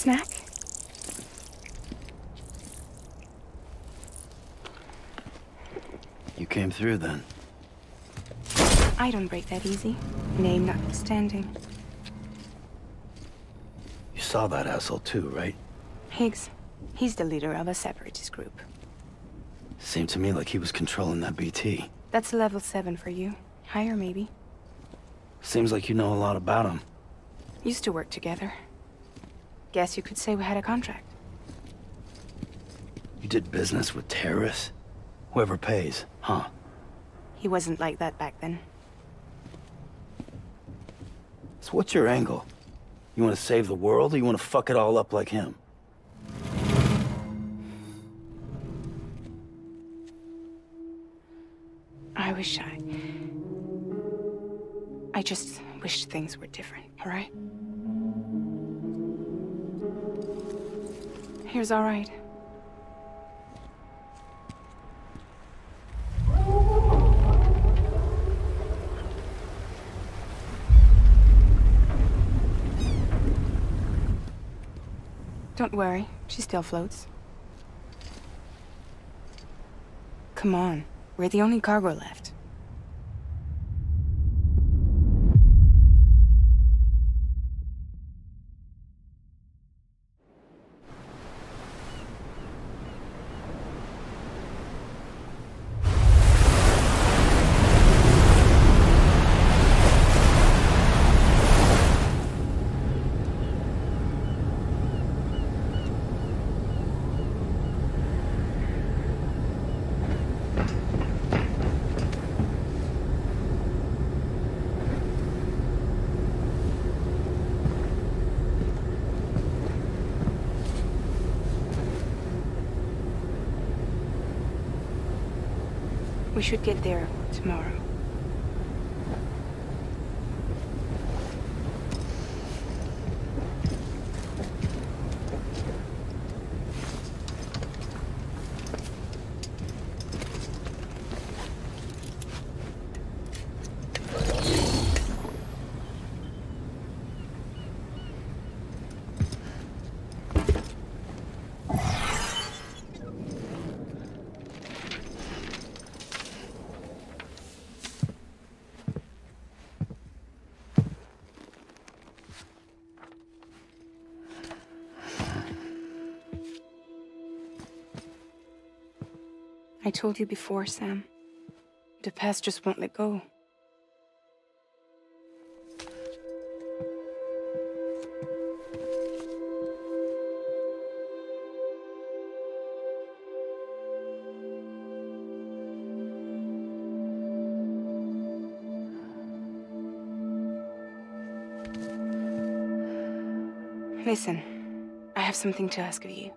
snack? You came through then. I don't break that easy. Name notwithstanding. You saw that asshole too, right? Higgs. He's the leader of a separatist group. Seemed to me like he was controlling that BT. That's level 7 for you. Higher, maybe. Seems like you know a lot about him. Used to work together. Guess you could say we had a contract. You did business with terrorists? Whoever pays, huh? He wasn't like that back then. So what's your angle? You want to save the world, or you want to fuck it all up like him? I just wish things were different, all right? Here's all right. Don't worry, she still floats. Come on, we're the only cargo left. We should get there tomorrow. I told you before, Sam. The past just won't let go. Listen, I have something to ask of you.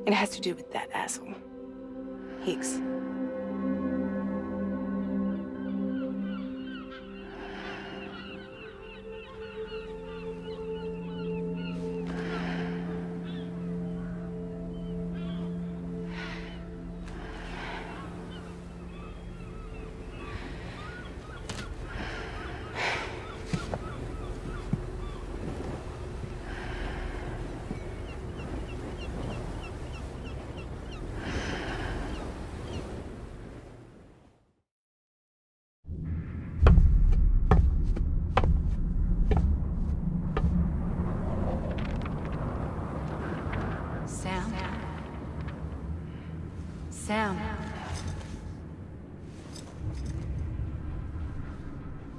It has to do with that asshole, Higgs. Sam.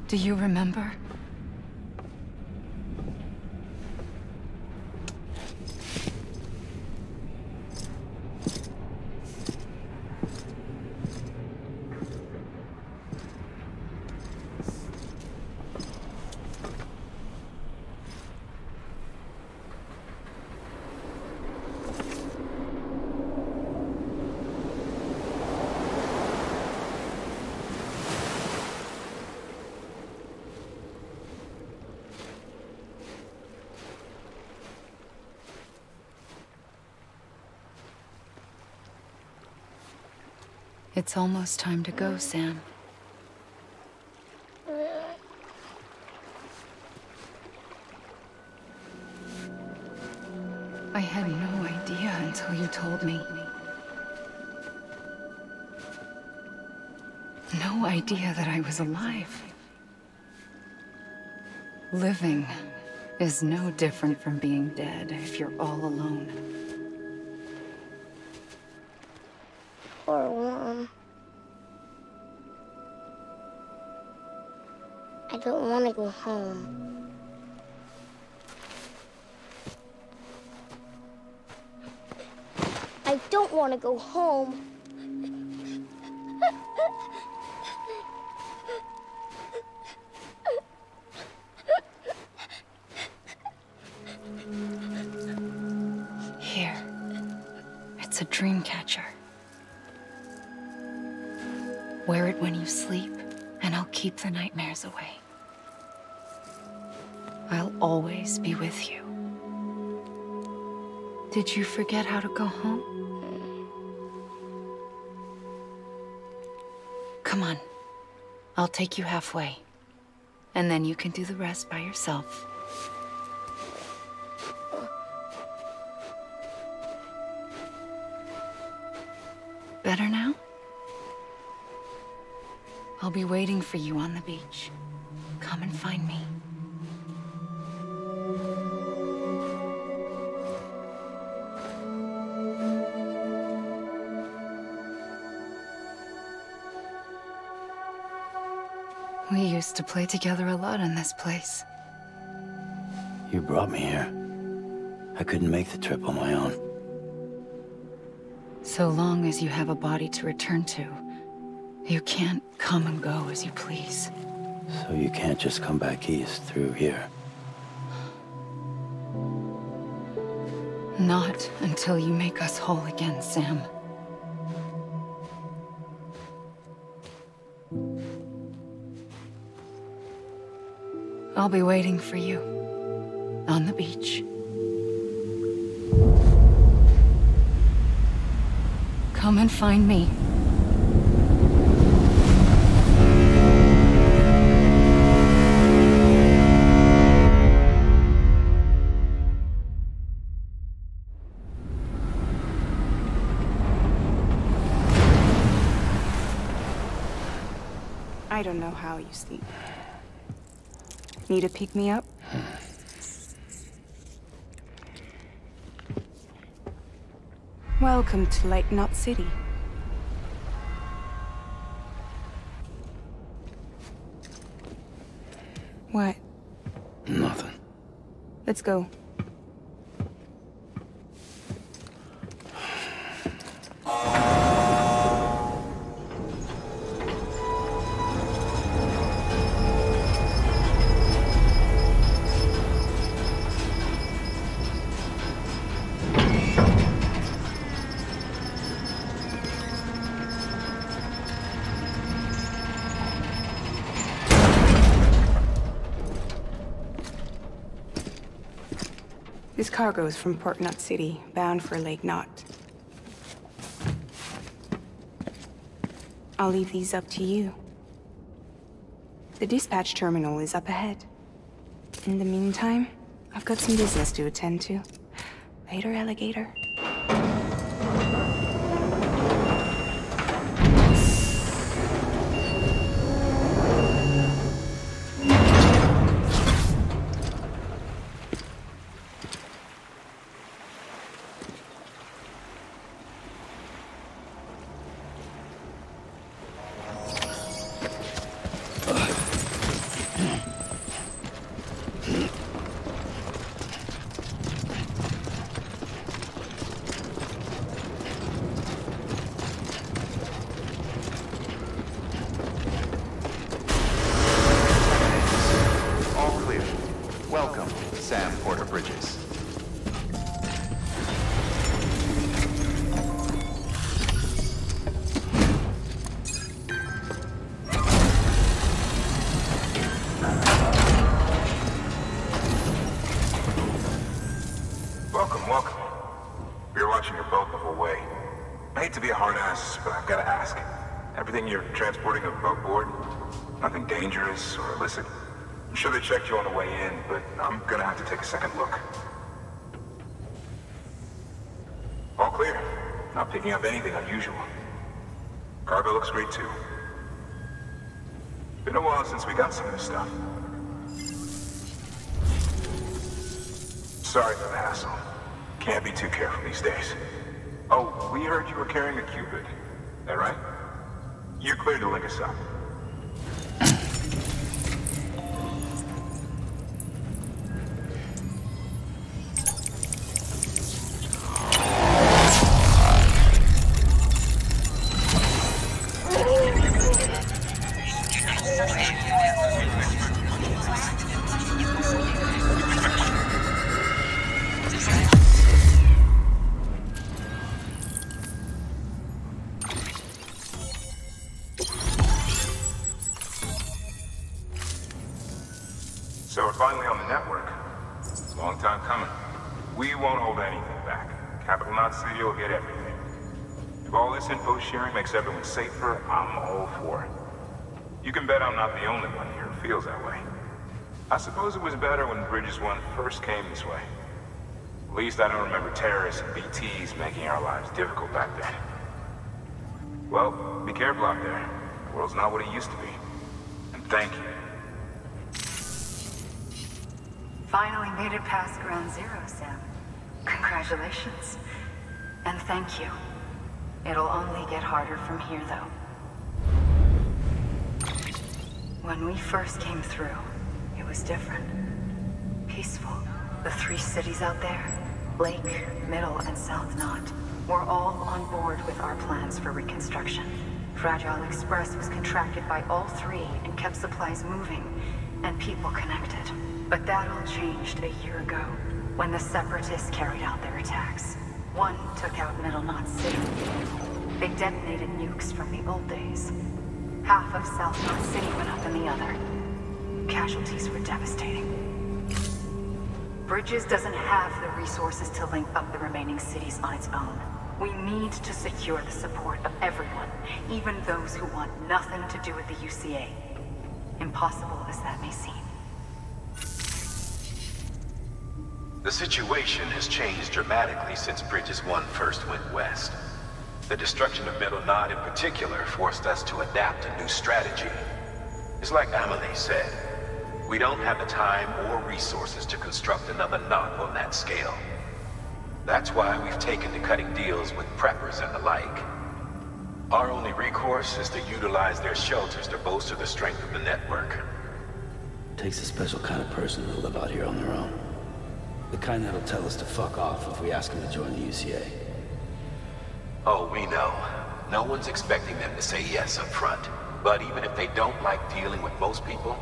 Do you remember? It's almost time to go, Sam. had no idea until you told me. No idea that I was alive. Living is no different from being dead if you're all alone. Poor Mom. I don't want to go home. I don't want to go home. Here. It's a dream catcher. Wear it when you sleep, and I'll keep the nightmares away. I'll always be with you. Did you forget how to go home? Come on. I'll take you halfway. And then you can do the rest by yourself. Better now? I'll be waiting for you on the beach. Come and find me. We used to play together a lot in this place. You brought me here. I couldn't make the trip on my own. So long as you have a body to return to, you can't come and go as you please. So you can't just come back east through here? Not until you make us whole again, Sam. I'll be waiting for you on the beach. Come and find me. I don't know how you sleep. Need to pick me up? Welcome to Lake Knot City. What? Nothing. Let's go. This cargo is from Port Knot City, bound for Lake Knot. I'll leave these up to you. The dispatch terminal is up ahead. In the meantime, I've got some business to attend to. Later, alligator. Sam Porter Bridges. Welcome. We were watching your boat the whole way. I hate to be a hard ass, but I've got to ask. Everything you're transporting aboard, nothing dangerous or illicit? I'm sure they checked you on the way in, but I'm gonna have to take a second look. clear. Not picking up anything unusual. Cargo looks great too. Been a while since we got some of this stuff. Sorry for the hassle. Can't be too careful these days. Oh, we heard you were carrying a Cupid. That right? You're clear to link us up. So we're finally on the network. Long time coming. We won't hold anything back. Capital Knot City will get everything. If all this info sharing makes everyone safer, I'm all for it. You can bet I'm not the only one here who feels that way. I suppose it was better when Bridges 1 first came this way. At least I don't remember terrorists and BTs making our lives difficult back then. Well, be careful out there. The world's not what it used to be. And thank you. Finally made it past Ground Zero, Sam. Congratulations. And thank you. It'll only get harder from here, though. When we first came through, it was different. Peaceful. The 3 cities out there, Lake, Middle, and South Knot, were all on board with our plans for reconstruction. Fragile Express was contracted by all 3 and kept supplies moving and people connected. But that all changed a year ago, when the Separatists carried out their attacks. One took out Middle Knot City. They detonated nukes from the old days. Half of South Knot City went up in the other. Casualties were devastating. Bridges doesn't have the resources to link up the remaining cities on its own. We need to secure the support of everyone, even those who want nothing to do with the UCA. Impossible as that may seem. The situation has changed dramatically since Bridges 1 first went west. The destruction of Middle Knot in particular forced us to adapt a new strategy. It's like Amelie said, we don't have the time or resources to construct another knot on that scale. That's why we've taken to cutting deals with preppers and the like. Our only recourse is to utilize their shelters to bolster the strength of the network. Takes a special kind of person to live out here on their own. The kind that'll tell us to fuck off if we ask them to join the UCA. Oh, we know. No one's expecting them to say yes up front. But even if they don't like dealing with most people,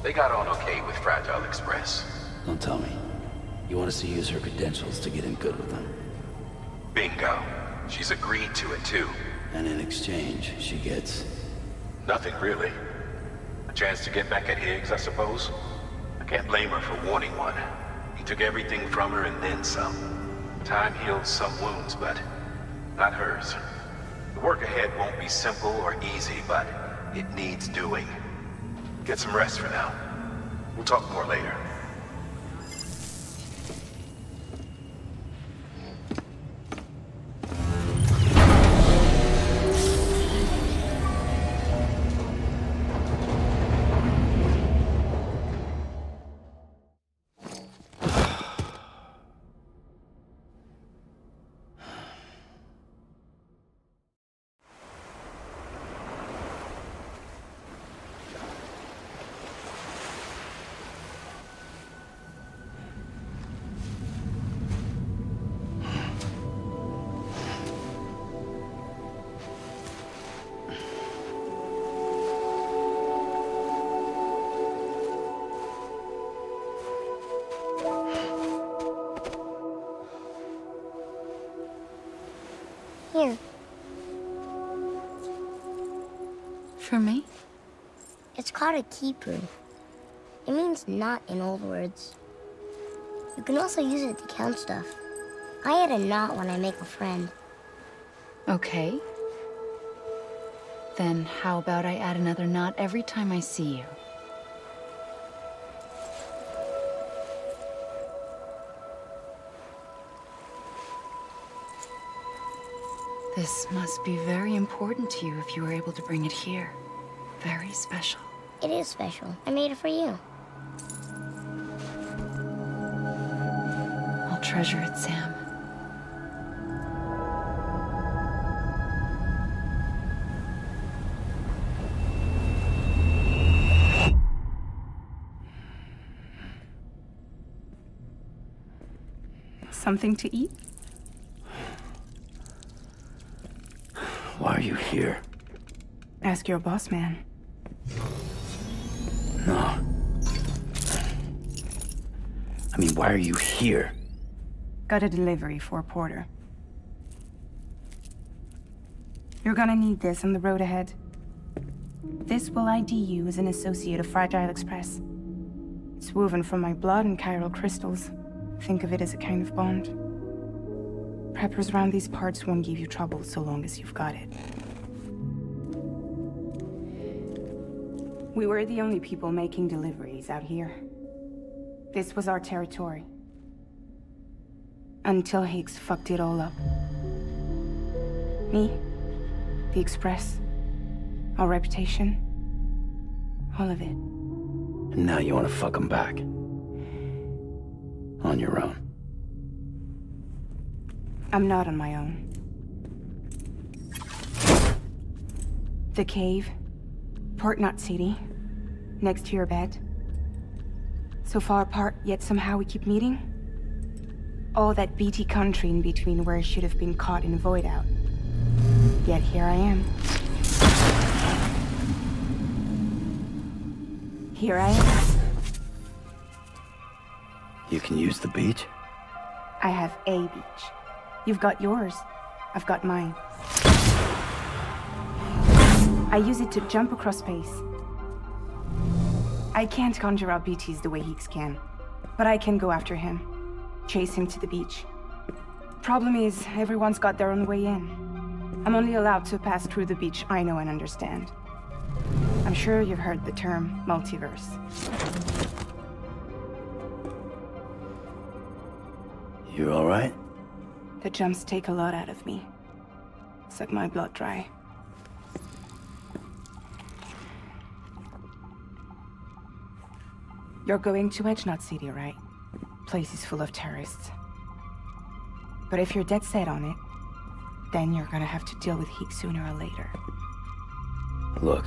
they got on okay with Fragile Express. Don't tell me. You want us to use her credentials to get in good with them? Bingo. She's agreed to it too. And in exchange, she gets... Nothing really. A chance to get back at Higgs, I suppose? I can't blame her for wanting one. He took everything from her and then some. Time heals some wounds, but not hers. The work ahead won't be simple or easy, but it needs doing. Get some rest for now. We'll talk more later. Here. For me? It's called a keeper. It means knot in old words. You can also use it to count stuff. I add a knot when I make a friend. Okay. Then how about I add another knot every time I see you? This must be very important to you if you were able to bring it here. Very special. It is special. I made it for you. I'll treasure it, Sam. Something to eat? Why are you here? Ask your boss man. No. I mean, why are you here? Got a delivery for Porter. You're gonna need this on the road ahead. This will ID you as an associate of Fragile Express. It's woven from my blood and chiral crystals. Think of it as a kind of bond. Preppers around these parts won't give you trouble so long as you've got it. We were the only people making deliveries out here. This was our territory. Until Higgs fucked it all up. Me, the Express, our reputation, all of it. And now you want to fuck them back. On your own. I'm not on my own. The cave, Port Knot City, next to your bed. So far apart, yet somehow we keep meeting. All that BT country in between where I should have been caught in a void out. Yet here I am. Here I am. You can use the beach? I have a beach. You've got yours. I've got mine. I use it to jump across space. I can't conjure up BTs the way Higgs can, but I can go after him. Chase him to the beach. Problem is, everyone's got their own way in. I'm only allowed to pass through the beach I know and understand. I'm sure you've heard the term multiverse. You all right? The jumps take a lot out of me. Suck my blood dry. You're going to Edge Knot City, right? Place is full of terrorists. But if you're dead set on it, then you're gonna have to deal with Higgs sooner or later. Look,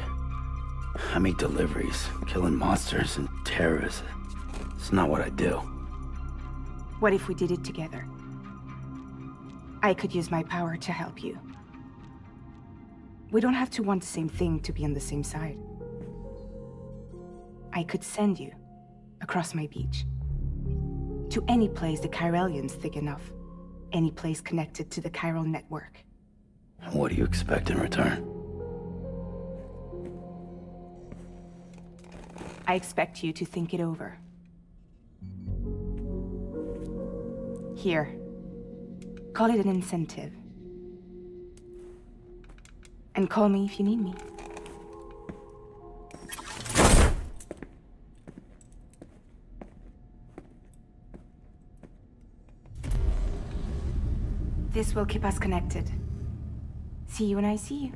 I make deliveries, killing monsters and terrorists. It's not what I do. What if we did it together? I could use my power to help you. We don't have to want the same thing to be on the same side. I could send you across my beach. To any place the Chiralian's thick enough. Any place connected to the chiral network. What do you expect in return? I expect you to think it over. Here. Call it an incentive. And call me if you need me. This will keep us connected. See you when I see you.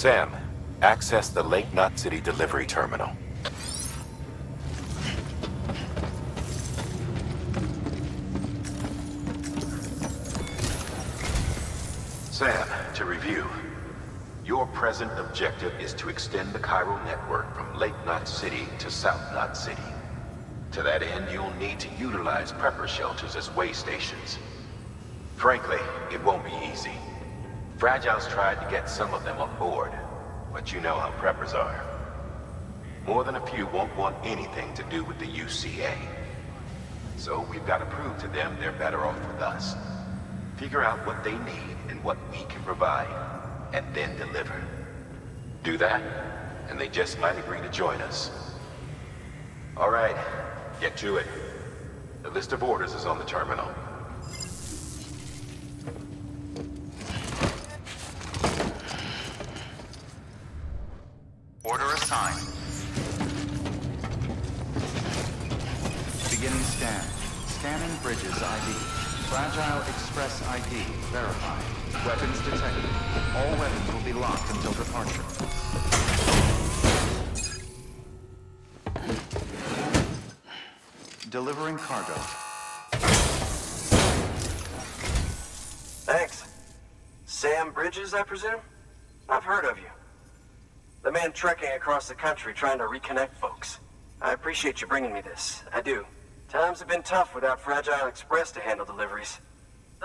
Sam, access the Lake Knot City delivery terminal. Sam, to review. Your present objective is to extend the chiral network from Lake Knot City to South Knot City. To that end, you'll need to utilize prepper shelters as way stations. Frankly, it won't be easy. Fragile's tried to get some of them on board, but you know how preppers are. More than a few won't want anything to do with the UCA. So we've got to prove to them they're better off with us. Figure out what they need and what we can provide, and then deliver. Do that, and they just might agree to join us. All right, get to it. The list of orders is on the terminal. Order assigned. Beginning scan. Scanning Bridges ID. Fragile Express ID verified. Weapons detected. All weapons will be locked until departure. Delivering cargo. Thanks. Sam Bridges, I presume? I've heard of you. The man trekking across the country trying to reconnect folks. I appreciate you bringing me this. I do. Times have been tough without Fragile Express to handle deliveries.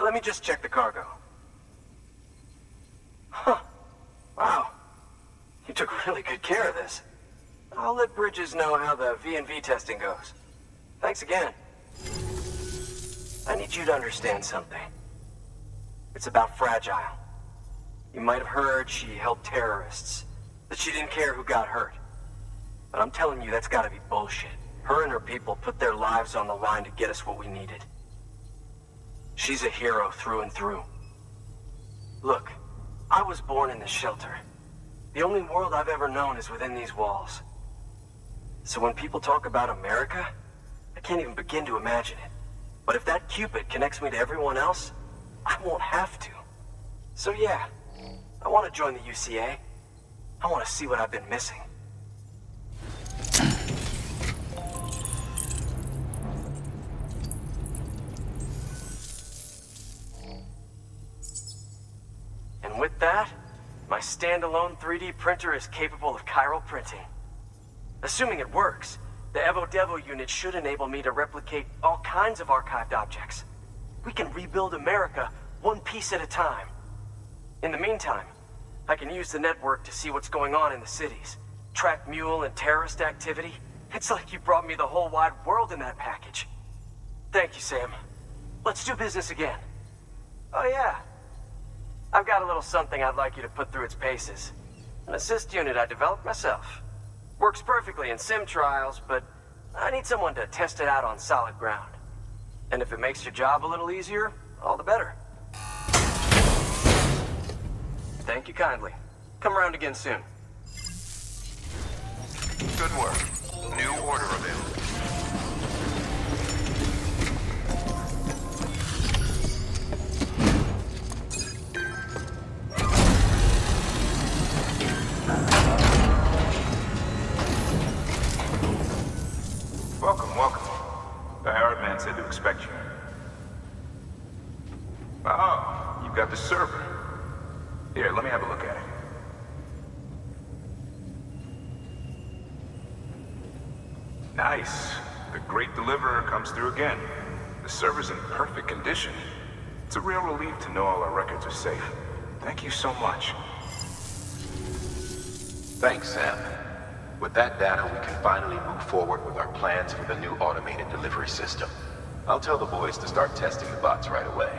Let me just check the cargo. Huh. Wow. You took really good care of this. I'll let Bridges know how the V&V testing goes. Thanks again. I need you to understand something. It's about Fragile. You might have heard she helped terrorists, that she didn't care who got hurt. But I'm telling you, that's gotta be bullshit. Her and her people put their lives on the line to get us what we needed. She's a hero through and through. Look, I was born in this shelter. The only world I've ever known is within these walls. So when people talk about America, I can't even begin to imagine it. But if that Cupid connects me to everyone else, I won't have to. So yeah, I want to join the UCA. I want to see what I've been missing. And with that, my standalone 3D printer is capable of chiral printing. Assuming it works, the Evo Devo unit should enable me to replicate all kinds of archived objects. We can rebuild America one piece at a time. In the meantime, I can use the network to see what's going on in the cities, track mule and terrorist activity. It's like you brought me the whole wide world in that package. Thank you, Sam. Let's do business again. Oh yeah. I've got a little something I'd like you to put through its paces. An assist unit I developed myself. Works perfectly in sim trials, but I need someone to test it out on solid ground. And if it makes your job a little easier, all the better. Thank you kindly. Come around again soon. Good work. New order available. Welcome, welcome. The Arab man said to expect you. Oh, you've got the server. Here, let me have a look at it. Nice. The great deliverer comes through again. The server's in perfect condition. It's a real relief to know all our records are safe. Thank you so much. Thanks, Sam. With that data, we can finally move forward with our plans for the new automated delivery system. I'll tell the boys to start testing the bots right away.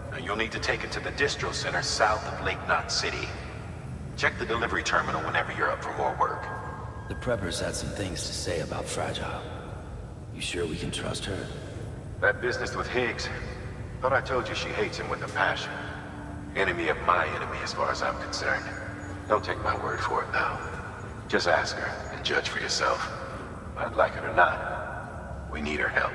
Now, you'll need to take it to the distro center south of Lake Knot City. Check the delivery terminal whenever you're up for more work. The preppers had some things to say about Fragile. You sure we can trust her? That business with Higgs, thought I told you she hates him with a passion. Enemy of my enemy as far as I'm concerned. Don't take my word for it, though. Just ask her and judge for yourself. I'd like it or not, we need her help.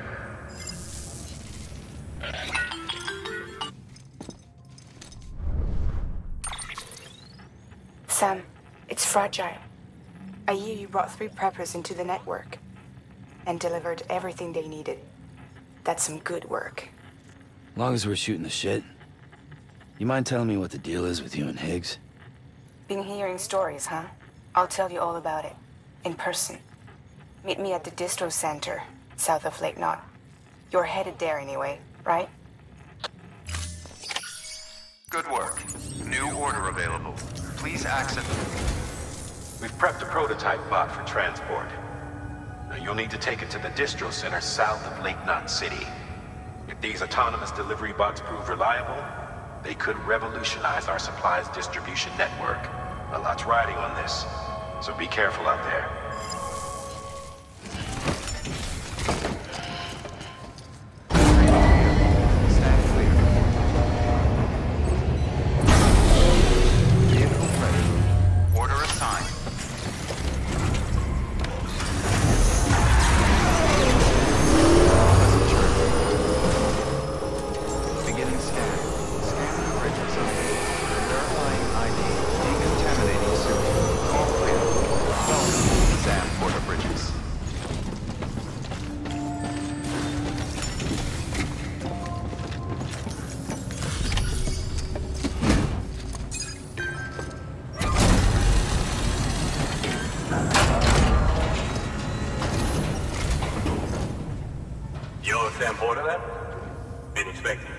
Sam, it's Fragile. I hear you brought 3 preppers into the network and delivered everything they needed. That's some good work. Long as we're shooting the shit. You mind telling me what the deal is with you and Higgs? Been hearing stories, huh? I'll tell you all about it. In person. Meet me at the Distro Center, south of Lake Knot. You're headed there anyway, right? Good work. New order available. Please access... We've prepped a prototype bot for transport. Now you'll need to take it to the Distro Center south of Lake Knot City. If these autonomous delivery bots prove reliable, they could revolutionize our supplies distribution network. A lot's riding on this, so be careful out there. Stand clear. Vehicle ready. Order assigned. Beginning scan. Scanning bridges. Verifying ID. Decontaminating suit. All clear. Welcome, Sam Porter Bridges. You're Sam Porter then? Been expecting you.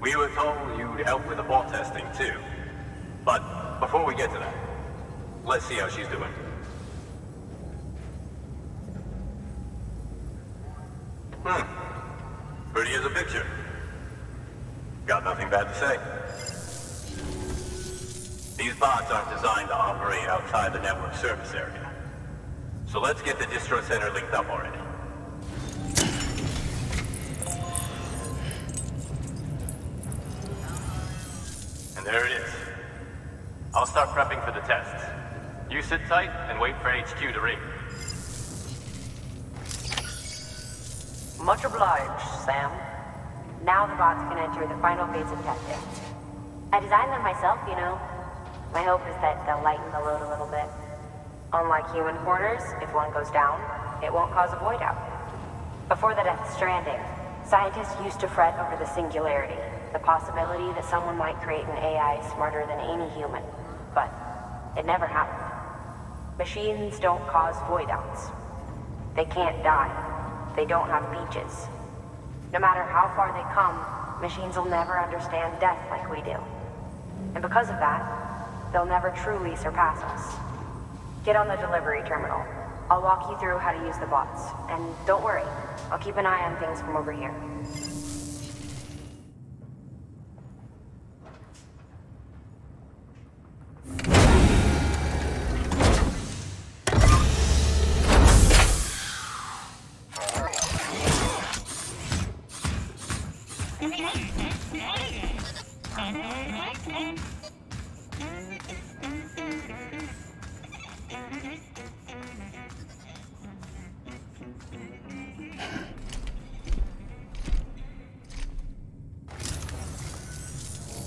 We were told you'd help with the bot testing too. But before we get to that, let's see how she's doing. Pretty as a picture. Got nothing bad to say. These bots aren't designed to operate outside the network service area. So let's get the Distro Center linked up already. And there it is. I'll start prepping for the test. You sit tight and wait for HQ to ring. Much obliged, Sam. Now the bots can enter the final phase of testing. I designed them myself, you know. My hope is that they'll lighten the load a little bit. Unlike human quarters, if one goes down, it won't cause a void out. Before the Death Stranding, scientists used to fret over the singularity, the possibility that someone might create an AI smarter than any human. But it never happened. Machines don't cause void outs. They can't die. They don't have beaches. No matter how far they come, machines will never understand death like we do. And because of that, they'll never truly surpass us. Get on the delivery terminal. I'll walk you through how to use the bots. And don't worry, I'll keep an eye on things from over here.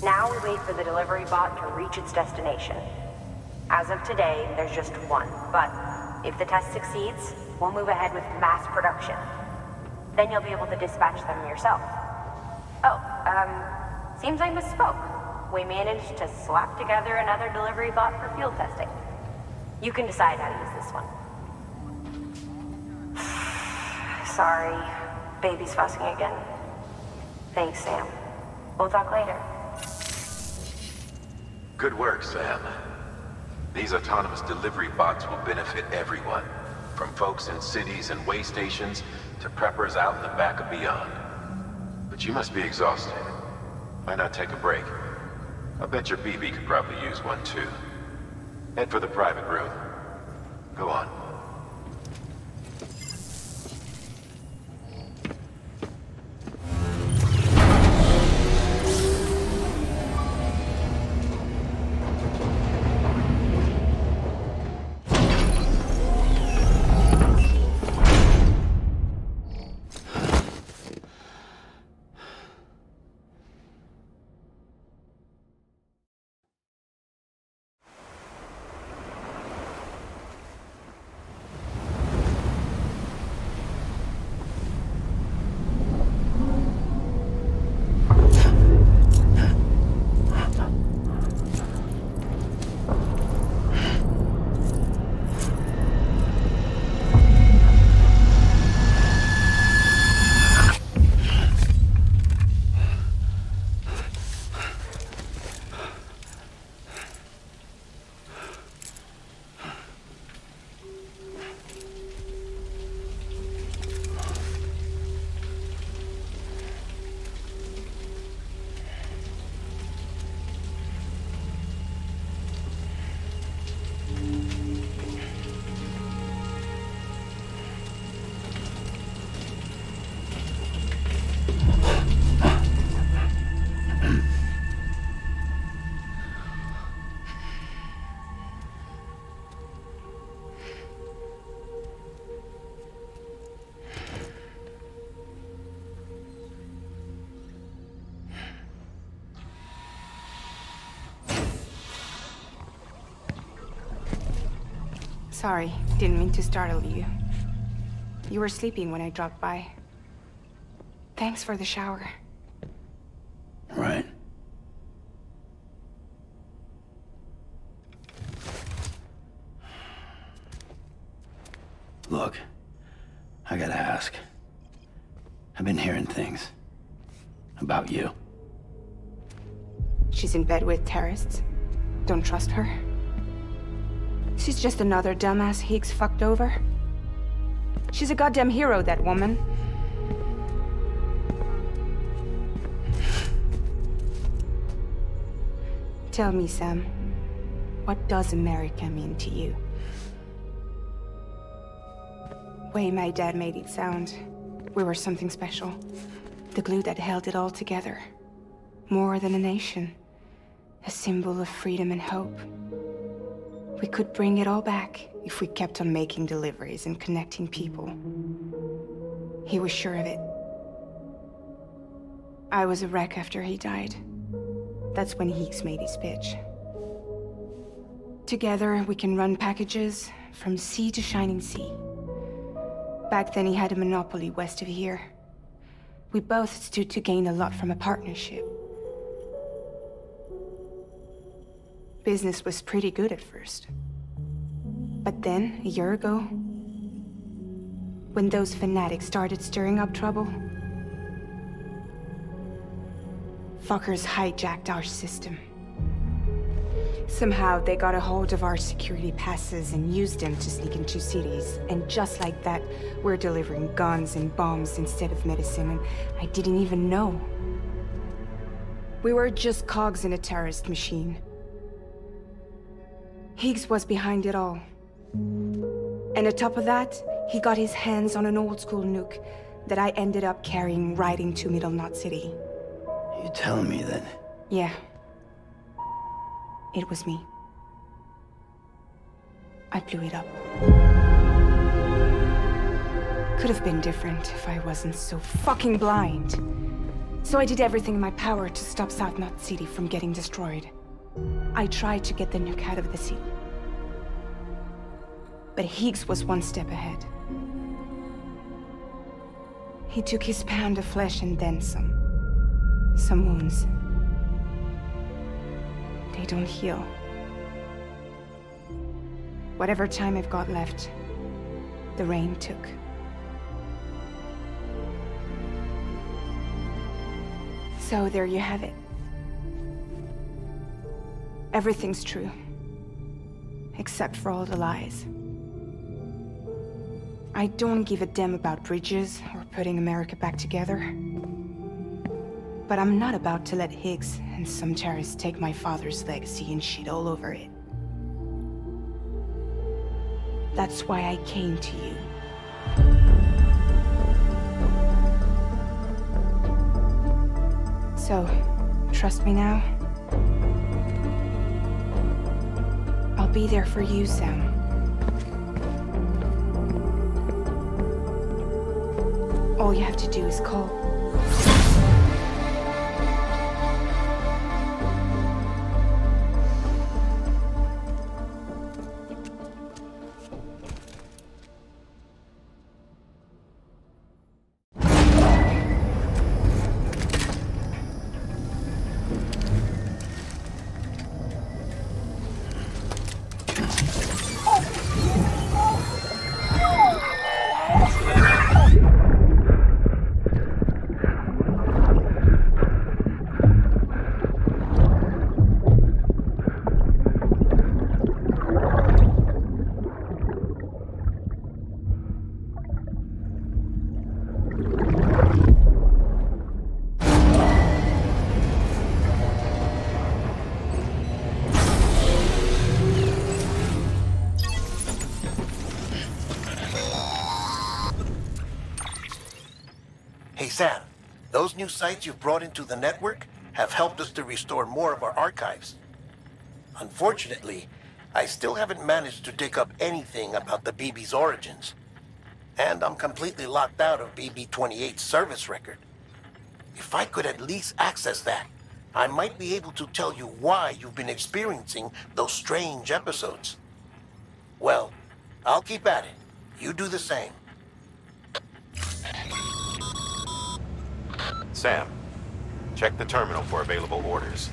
Now we wait for the delivery bot to reach its destination. As of today, there's just one, but if the test succeeds, we'll move ahead with mass production. Then you'll be able to dispatch them yourself. Oh, seems I misspoke. We managed to slap together another delivery bot for field testing. You can decide how to use this one. Sorry, baby's fussing again. Thanks, Sam. We'll talk later. Good work, Sam. These autonomous delivery bots will benefit everyone, from folks in cities and way stations to preppers out in the back and beyond. But you must be exhausted. Why not take a break? I bet your BB could probably use one too. Head for the private room. Go on. Sorry, didn't mean to startle you. You were sleeping when I dropped by. Thanks for the shower. Right. Look, I gotta ask. I've been hearing things about you. She's in bed with terrorists. Don't trust her. She's just another dumbass Higgs fucked over. She's a goddamn hero, that woman. Tell me, Sam, what does America mean to you? Way my dad made it sound, we were something special. The glue that held it all together. More than a nation. A symbol of freedom and hope. We could bring it all back if we kept on making deliveries and connecting people. He was sure of it. I was a wreck after he died. That's when Higgs made his pitch. Together, we can run packages from sea to shining sea. Back then, he had a monopoly west of here. We both stood to gain a lot from a partnership. Business was pretty good at first. But then, a year ago, when those fanatics started stirring up trouble, fuckers hijacked our system. Somehow, they got a hold of our security passes and used them to sneak into cities. And just like that, we're delivering guns and bombs instead of medicine, and I didn't even know. We were just cogs in a terrorist machine. Higgs was behind it all. And on top of that, he got his hands on an old-school nuke that I ended up carrying right into Middle Knot City. You telling me that? Yeah. It was me. I blew it up. Could have been different if I wasn't so fucking blind. So I did everything in my power to stop South Knot City from getting destroyed. I tried to get the nuke out of the city. But Higgs was one step ahead. He took his pound of flesh and then some. Some wounds. They don't heal. Whatever time I've got left, the rain took. So there you have it. Everything's true. Except for all the lies. I don't give a damn about bridges or putting America back together. But I'm not about to let Higgs and some terrorists take my father's legacy and shit all over it. That's why I came to you. So, trust me now? I'll be there for you, Sam. All you have to do is call. Hey, Sam, those new sites you've brought into the network have helped us to restore more of our archives. Unfortunately, I still haven't managed to dig up anything about the BB's origins. And I'm completely locked out of BB-28's service record. If I could at least access that, I might be able to tell you why you've been experiencing those strange episodes. Well, I'll keep at it. You do the same. Sam, check the terminal for available orders.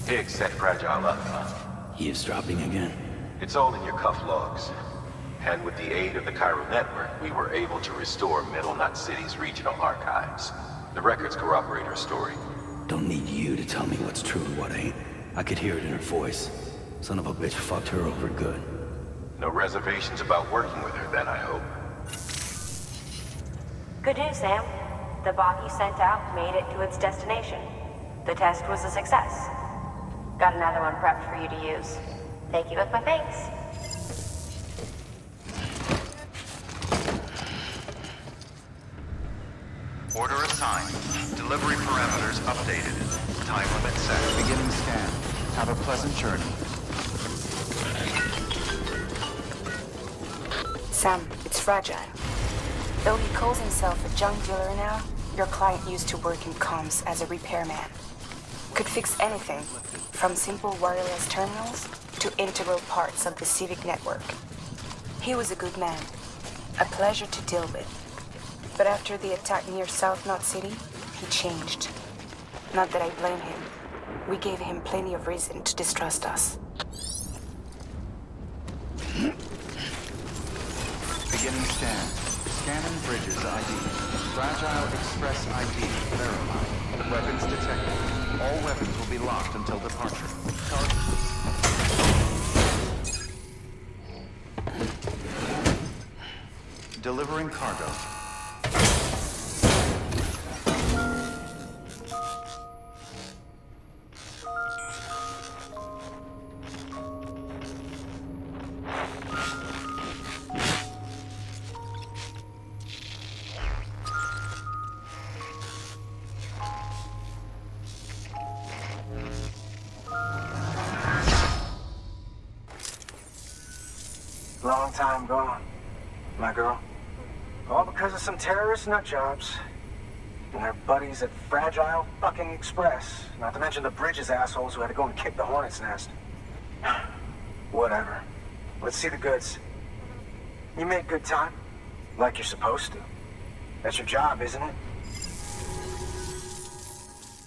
Higgs set Fragile up. Eavesdropping again? It's all in your cuff logs. And with the aid of the Chiral Network, we were able to restore Middle Knot City's regional archives. The records corroborate her story. Don't need you to tell me what's true and what ain't. I could hear it in her voice. Son of a bitch fucked her over good. No reservations about working with her then, I hope. Good news, Sam. The bot you sent out made it to its destination. The test was a success. Got another one prepped for you to use. Thank you with my thanks. Order assigned. Delivery parameters updated. Time limit set. Beginning scan. Have a pleasant journey. Sam, it's Fragile. Though he calls himself a junk dealer now, your client used to work in comms as a repairman. Could fix anything, from simple wireless terminals to integral parts of the civic network. He was a good man, a pleasure to deal with. But after the attack near South Knot City, he changed. Not that I blame him. We gave him plenty of reason to distrust us. Beginning scan. Scanning Bridges ID. Fragile Express ID verified. Weapons detected. All weapons will be locked until departure. Delivering cargo. Long time gone, my girl. All because of some terrorist nutjobs. And their buddies at Fragile fucking Express. Not to mention the Bridges assholes who had to go and kick the hornet's nest. Whatever. Let's see the goods. You make good time. Like you're supposed to. That's your job, isn't it?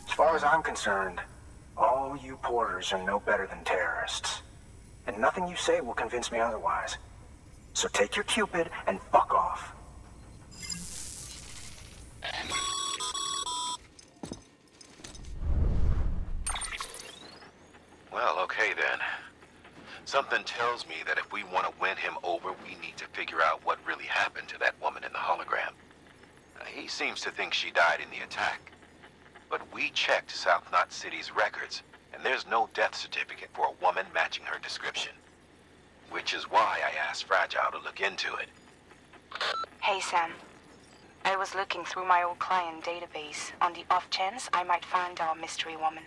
As far as I'm concerned, all you porters are no better than terrorists. And nothing you say will convince me otherwise. So take your Cupid and fuck off. Well, okay then. Something tells me that if we want to win him over, we need to figure out what really happened to that woman in the hologram. He seems to think she died in the attack. But we checked South Knot City's records, and there's no death certificate for a woman matching her description. Which is why I asked Fragile to look into it. Hey, Sam. I was looking through my old client database on the off chance I might find our mystery woman.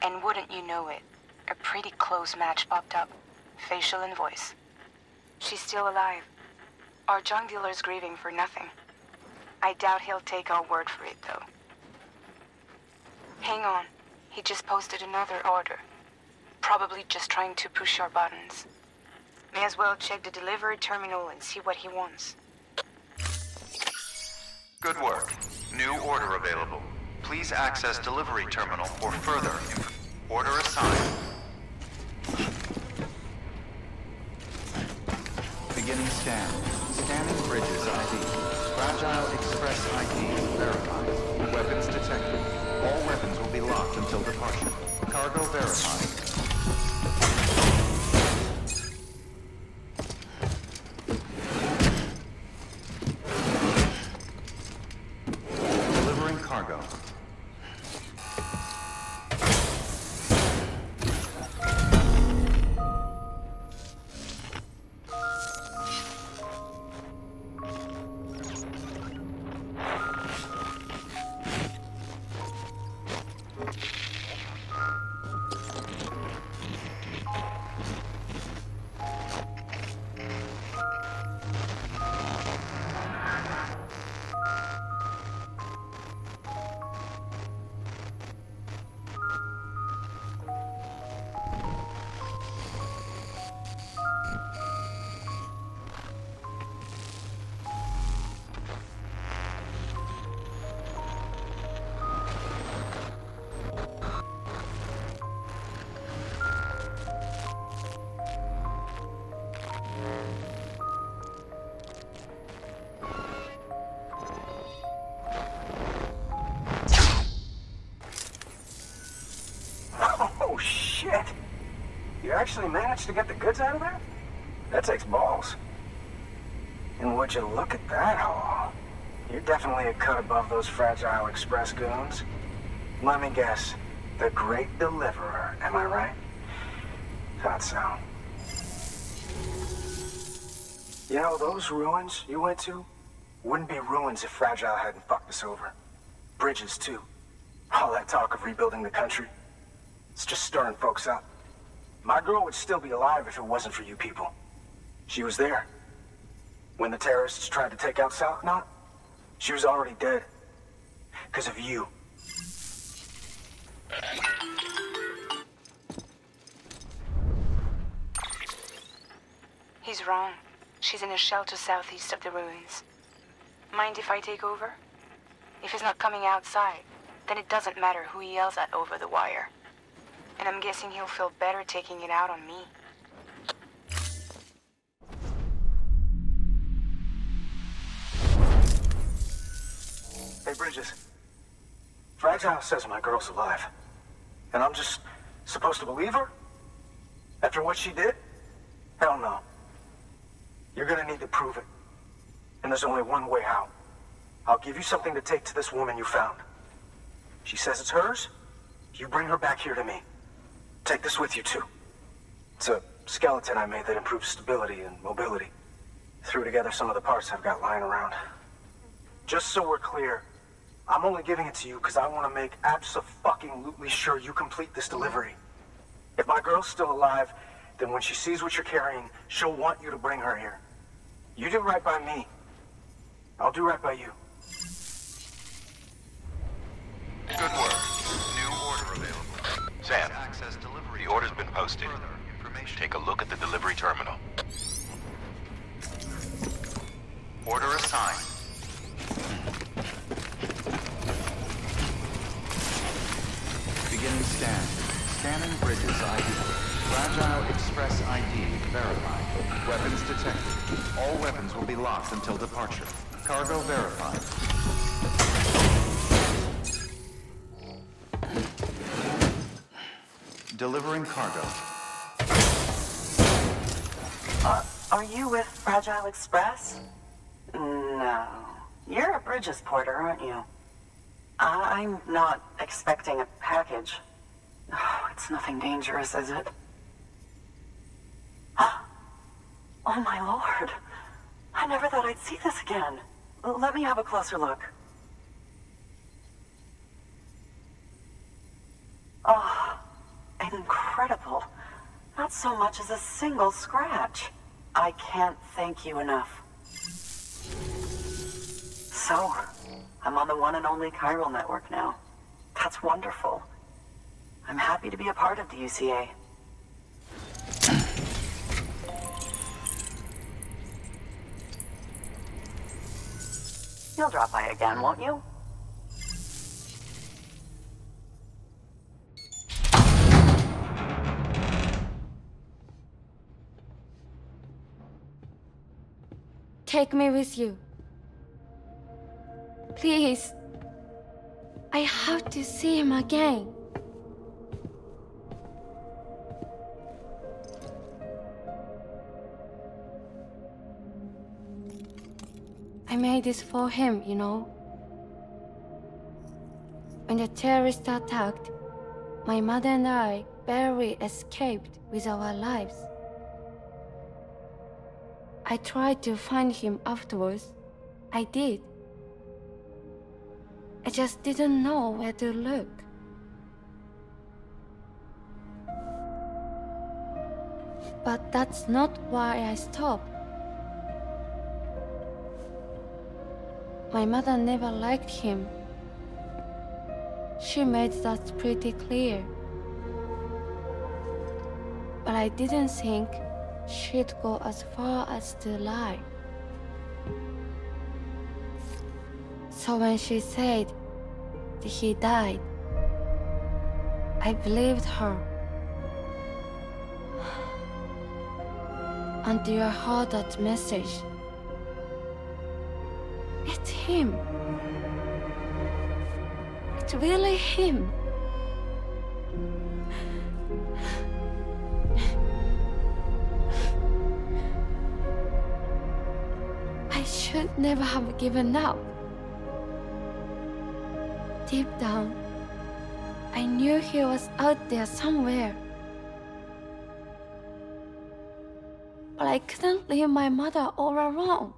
And wouldn't you know it, a pretty close match popped up. Facial and voice. She's still alive. Our junk dealer's grieving for nothing. I doubt he'll take our word for it, though. Hang on. He just posted another order. Probably just trying to push our buttons. May as well check the delivery terminal and see what he wants. Good work. New order available. Please access delivery terminal for further info. Order assigned. Beginning scan. Scanning Bridges ID. Fragile Express ID verified. Weapons detected. All weapons will be locked until departure. Cargo verified. Delivering cargo. shit. You actually managed to get the goods out of there? That takes balls. And would you look at that haul? You're definitely a cut above those Fragile Express goons. Let me guess. The Great Deliverer, am I right? Thought so. You know, those ruins you went to wouldn't be ruins if Fragile hadn't fucked us over. Bridges, too. All that talk of rebuilding the country. It's just stirring folks up. My girl would still be alive if it wasn't for you people. She was there. When the terrorists tried to take out South Knot, she was already dead. Because of you. He's wrong. She's in a shelter southeast of the ruins. Mind if I take over? If he's not coming outside, then it doesn't matter who he yells at over the wire. And I'm guessing he'll feel better taking it out on me. Hey, Bridges. Fragile says my girl's alive. And I'm just supposed to believe her? After what she did? Hell no. You're gonna need to prove it. And there's only one way out. I'll give you something to take to this woman you found. She says it's hers. You bring her back here to me. Take this with you, too. It's a skeleton I made that improves stability and mobility. Threw together some of the parts I've got lying around. Just so we're clear, I'm only giving it to you because I want to make abso-fucking-lutely sure you complete this delivery. If my girl's still alive, then when she sees what you're carrying, she'll want you to bring her here. You do right by me. I'll do right by you. Good work. New order available. Sam, Access delivery. the order's been posted. Further information. Take a look at the delivery terminal. Order assigned. Beginning scan. Scanning Bridges ID. Fragile Express ID verified. Weapons detected. All weapons will be locked until departure. Cargo verified. Delivering cargo. Are you with Fragile Express? No. You're a Bridges porter, aren't you? I'm not expecting a package. Oh, it's nothing dangerous, is it? Oh my lord. I never thought I'd see this again. Let me have a closer look. Oh, incredible. Not so much as a single scratch. I can't thank you enough. So, I'm on the one and only chiral network now. That's wonderful. I'm happy to be a part of the UCA. You'll drop by again, won't you? Take me with you. Please. I have to see him again. I made this for him, you know. When the terrorists attacked, my mother and I barely escaped with our lives. I tried to find him afterwards. I did. I just didn't know where to look. But that's not why I stopped. My mother never liked him. She made that pretty clear. But I didn't think she'd go as far as to lie. So when she said that he died, I believed her. Until I heard that message. It's him. It's really him. could never have given up. Deep down, I knew he was out there somewhere. But I couldn't leave my mother all alone.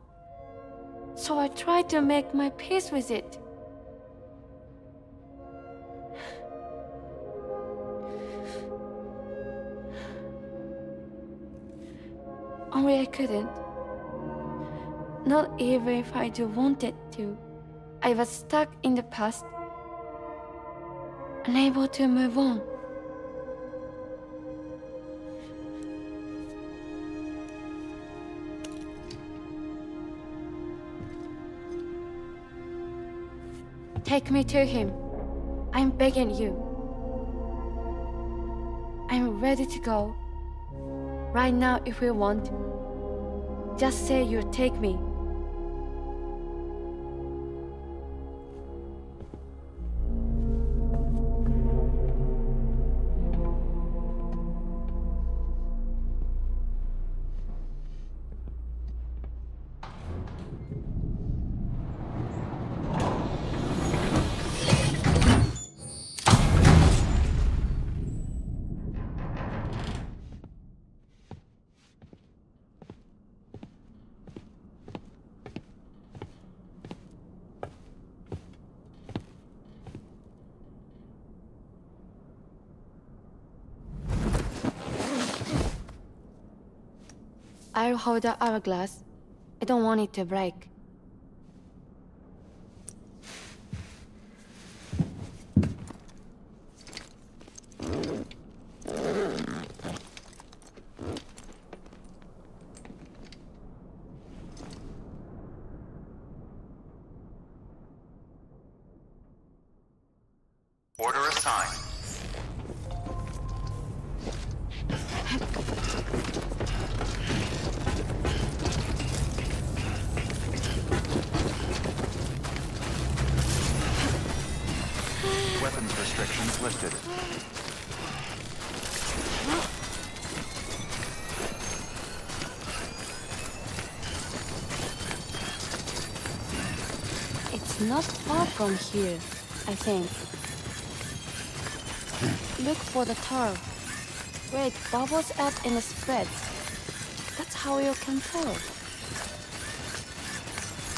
So I tried to make my peace with it. Only I couldn't. Not even if I do wanted to. I was stuck in the past, unable to move on. Take me to him. I'm begging you. I'm ready to go. Right now, if you want. Just say you'll take me. I'll hold the hourglass. I don't want it to break. Order assigned. Weapons restrictions lifted. It's not far from here, I think. Look for the tar. Where it bubbles up and spreads. That's how you can tell.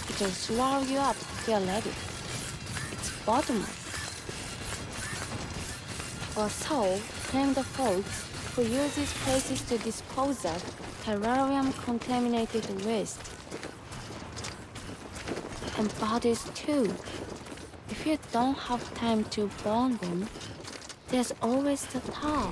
It'll swallow you up if you're ready. It's bottomless. Or so claim the folks who use these places to dispose of terrarium-contaminated waste. And bodies too. If you don't have time to burn them, there's always the tar.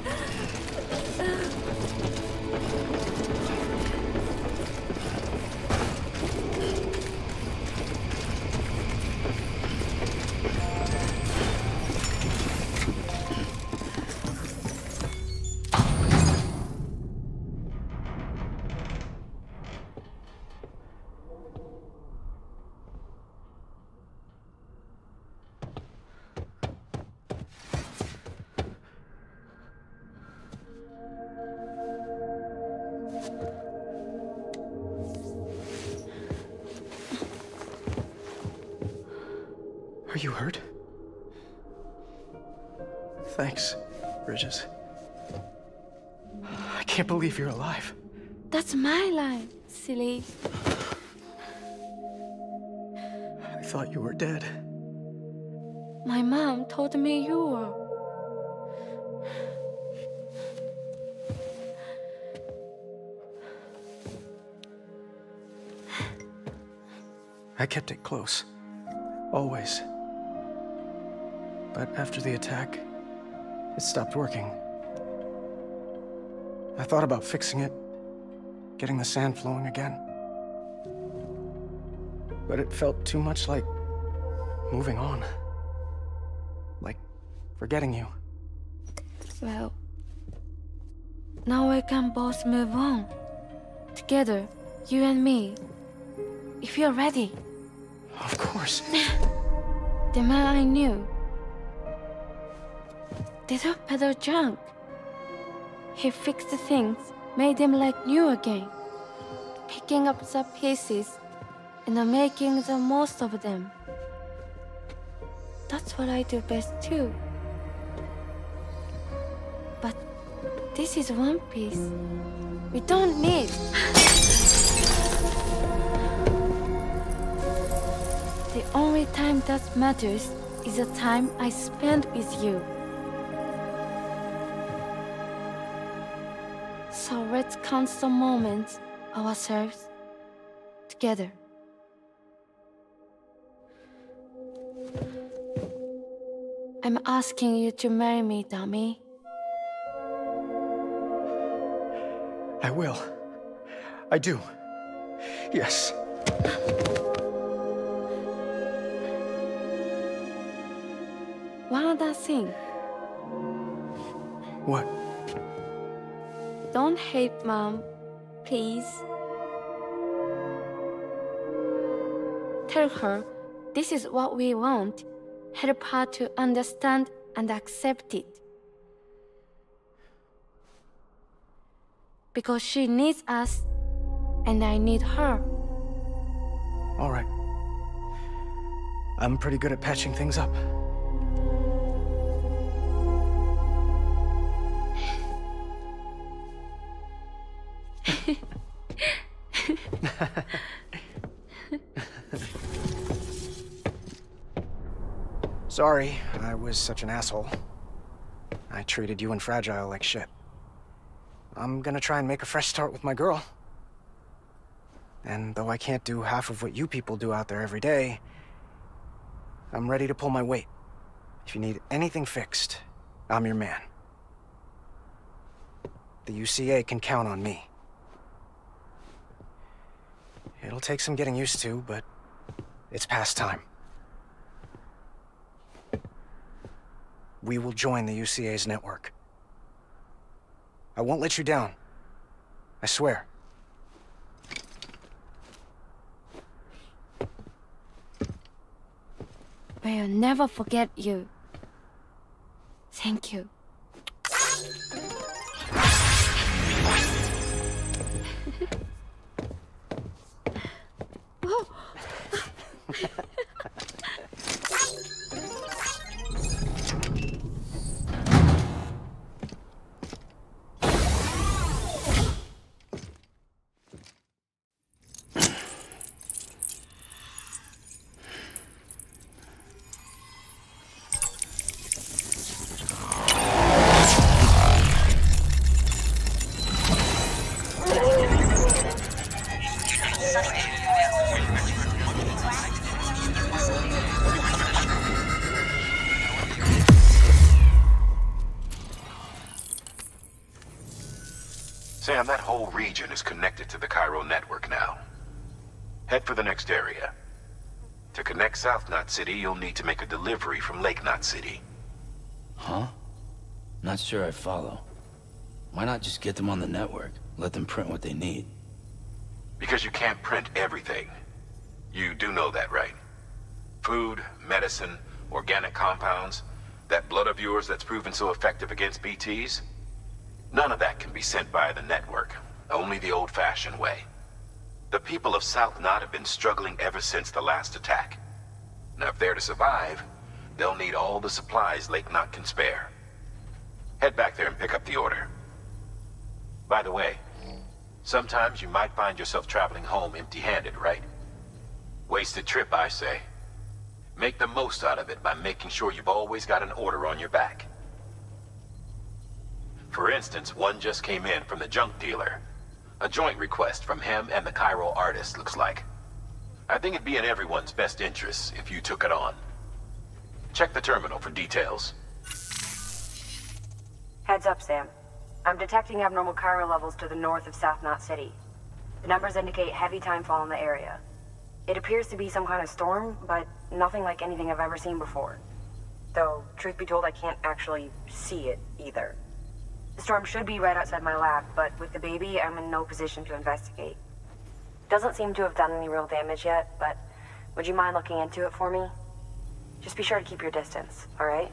Are you hurt? Thanks, Bridges. I can't believe you're alive. That's my line, silly. I thought you were dead. My mom told me you were. I kept it close. Always. But after the attack, it stopped working. I thought about fixing it, getting the sand flowing again. But it felt too much like moving on. Like forgetting you. Well, now we can both move on. Together, you and me. If you're ready. Of course. The man I knew. Didn't peddle junk. He fixed things, made them like new again. Picking up the pieces, and making the most of them. That's what I do best too. But this is One Piece. We don't need... The only time that matters is the time I spend with you. So let's count the moments ourselves together. I'm asking you to marry me, dummy. I will. I do. Yes. One other thing. What? Don't hate Mom, please. Tell her this is what we want. Help her to understand and accept it. Because she needs us, and I need her. All right. I'm pretty good at patching things up. Sorry, I was such an asshole. I treated you and Fragile like shit. I'm gonna try and make a fresh start with my girl. And though I can't do half of what you people do out there every day, I'm ready to pull my weight. If you need anything fixed, I'm your man. The UCA can count on me. It'll take some getting used to, but it's past time. We will join the UCA's network. I won't let you down. I swear. We'll never forget you. Thank you. Sam, that whole region is connected to the Cairo network now. Head for the next area. To connect South Knot City, you'll need to make a delivery from Lake Knot City. Huh? Not sure I follow. Why not just get them on the network? Let them print what they need. Because you can't print everything. You do know that, right? Food, medicine, organic compounds, that blood of yours that's proven so effective against BTs? None of that can be sent via the network. Only the old-fashioned way. The people of South Knot have been struggling ever since the last attack. Now, if they're to survive, they'll need all the supplies Lake Knot can spare. Head back there and pick up the order. By the way, sometimes you might find yourself traveling home empty-handed, right? Wasted trip, I say. Make the most out of it by making sure you've always got an order on your back. For instance, one just came in from the junk dealer. A joint request from him and the Cairo artist, looks like. I think it'd be in everyone's best interest if you took it on. Check the terminal for details. Heads up, Sam. I'm detecting abnormal Cairo levels to the north of South Knot City. The numbers indicate heavy timefall in the area. It appears to be some kind of storm, but nothing like anything I've ever seen before. Though, truth be told, I can't actually see it either. The storm should be right outside my lab, but with the baby, I'm in no position to investigate. Doesn't seem to have done any real damage yet, but would you mind looking into it for me? Just be sure to keep your distance, all right?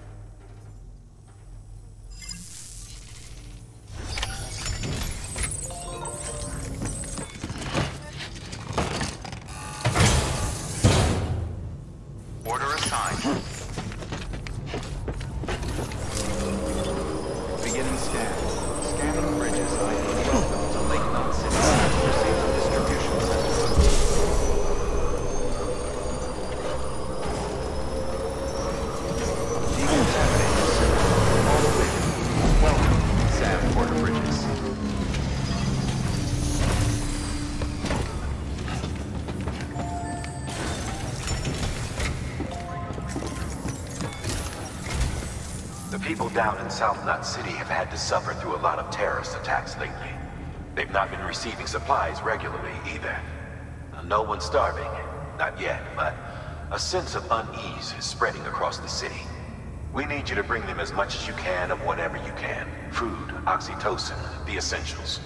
The people down in South Knot City have had to suffer through a lot of terrorist attacks lately. They've not been receiving supplies regularly either. No one's starving, not yet, but a sense of unease is spreading across the city. We need you to bring them as much as you can of whatever you can. Food, oxytocin, the essentials.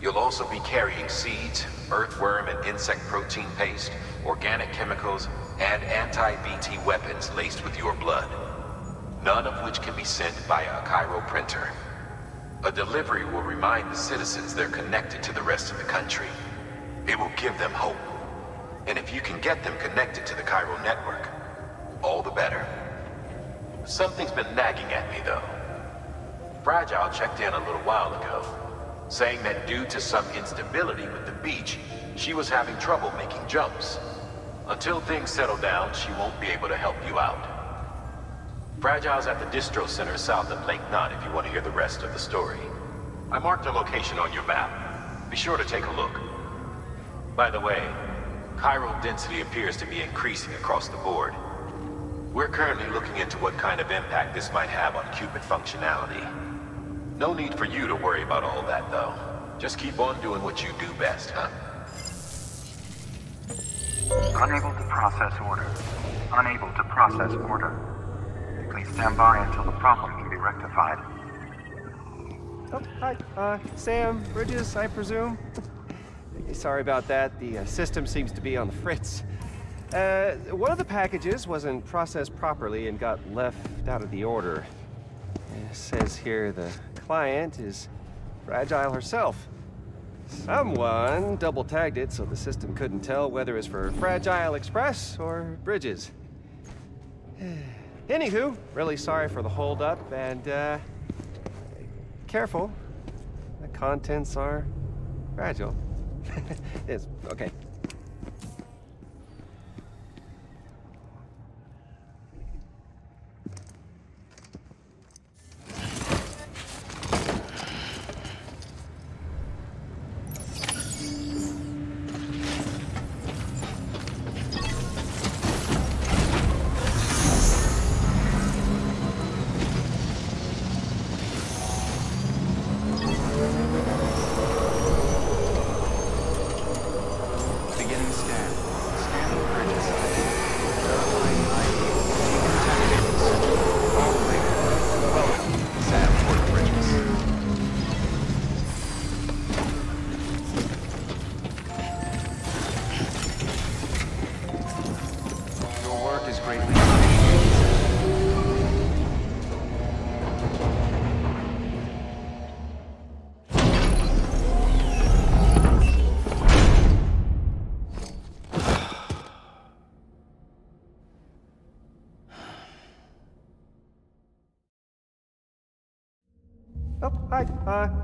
You'll also be carrying seeds, earthworm and insect protein paste, organic chemicals, and anti-BT weapons laced with your blood. None of which can be sent via a Cairo printer. A delivery will remind the citizens they're connected to the rest of the country. It will give them hope. And if you can get them connected to the Cairo network, all the better. Something's been nagging at me, though. Fragile checked in a little while ago, saying that due to some instability with the beach, she was having trouble making jumps. Until things settle down, she won't be able to help you out. Fragile's at the distro center south of Lake Knot if you want to hear the rest of the story. I marked her location on your map. Be sure to take a look. By the way, chiral density appears to be increasing across the board. We're currently looking into what kind of impact this might have on Cupid functionality. No need for you to worry about all that, though. Just keep on doing what you do best, huh? Unable to process order. Unable to process order. Please stand by until the problem can be rectified. Oh, hi. Sam, Bridges, I presume? Sorry about that. The system seems to be on the fritz. One of the packages wasn't processed properly and got left out of the order. It says here the client is Fragile herself. Someone double-tagged it so the system couldn't tell whether it's for Fragile Express or Bridges. Anywho, really sorry for the holdup, and, careful. The contents are fragile. It's okay. Oh, hi.